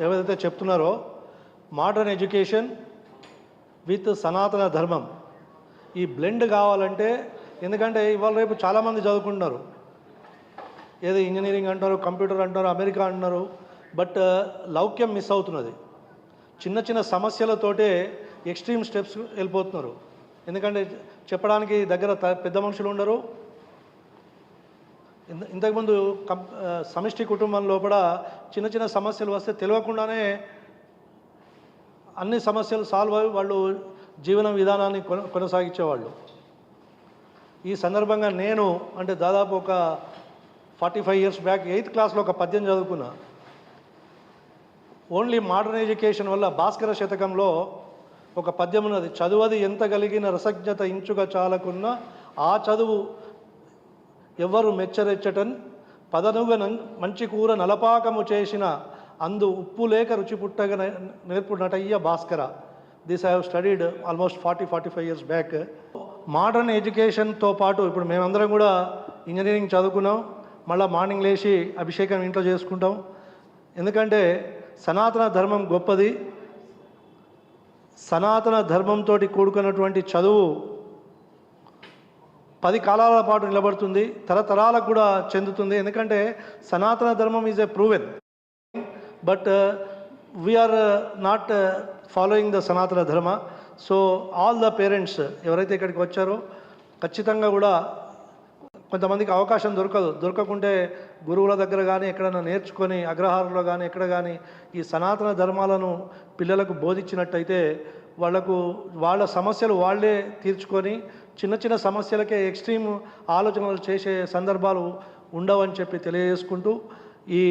ఏవైతే చెప్తున్నారో modern education with సనాతన ధర్మం ఈ బ్లెండ్ కావాలంటే, ఎందుకంటే ఇవాళ రేపు చాలామంది చదువుకుంటున్నారు, ఏదో ఇంజనీరింగ్ అంటారు, కంప్యూటర్ అంటారు, అమెరికా అంటున్నారు, బట్ లౌక్యం మిస్ అవుతున్నది. చిన్న చిన్న సమస్యలతోటే ఎక్స్ట్రీమ్ స్టెప్స్ వెళ్ళిపోతున్నారు. ఎందుకంటే చెప్పడానికి దగ్గర పెద్ద మనుషులు ఉండరు. ఇంతకుముందు సమిష్టి కుటుంబం లోపల చిన్న చిన్న సమస్యలు వస్తే తెలియకుండానే అన్ని సమస్యలు సాల్వ్ అయ్యి వాళ్ళు జీవన విధానాన్ని కొనసాగించేవాళ్ళు. ఈ సందర్భంగా నేను అంటే దాదాపు ఒక 45 years బ్యాక్ 8th క్లాస్లో ఒక పద్యం చదువుకున్నా. ఓన్లీ మోడర్న్ ఎడ్యుకేషన్ వల్ల భాస్కర శతకంలో ఒక పద్యం ఉన్నది, చదువది ఎంత కలిగిన రసజ్ఞత ఇంచుగా చాలకున్న ఆ చదువు ఎవరు మెచ్చరెచ్చటన్ పదనుగ మంచి కూర నలపాకము చేసిన అందు ఉప్పు లేక రుచి పుట్టగా నేర్పు నటయ్య Bhaskara. This I have studied almost 45 years back. Modern ఎడ్యుకేషన్తో పాటు ఇప్పుడు మేమందరం కూడా ఇంజనీరింగ్ చదువుకున్నాం. మళ్ళీ మార్నింగ్ లేచి అభిషేకం ఇంట్లో చేసుకుంటాం. ఎందుకంటే సనాతన ధర్మం గొప్పది. సనాతన ధర్మంతో కూడుకున్నటువంటి చదువు 10 కాలాల పాటు నిలబడుతుంది, తరతరాలకు కూడా చెందుతుంది. ఎందుకంటే సనాతన ధర్మం is a proven, but we are not following the Sanatana Dharma. So all the parents ఎవరైతే ఇక్కడికి వచ్చారో ఖచ్చితంగా కూడా కొంతమందికి అవకాశం దొరకకుంటే గురువుల దగ్గర కానీ ఎక్కడైనా నేర్చుకొని అగ్రహారంలో కానీ ఎక్కడ కానీ ఈ సనాతన ధర్మాలను పిల్లలకు బోధించినట్టయితే వాళ్ళ సమస్యలు వాళ్ళే తీర్చుకొని చిన్న చిన్న సమస్యలకే ఎక్స్ట్రీమ్ ఆలోచనలు చేసే సందర్భాలు ఉండవని చెప్పి తెలియజేసుకుంటూ ఈ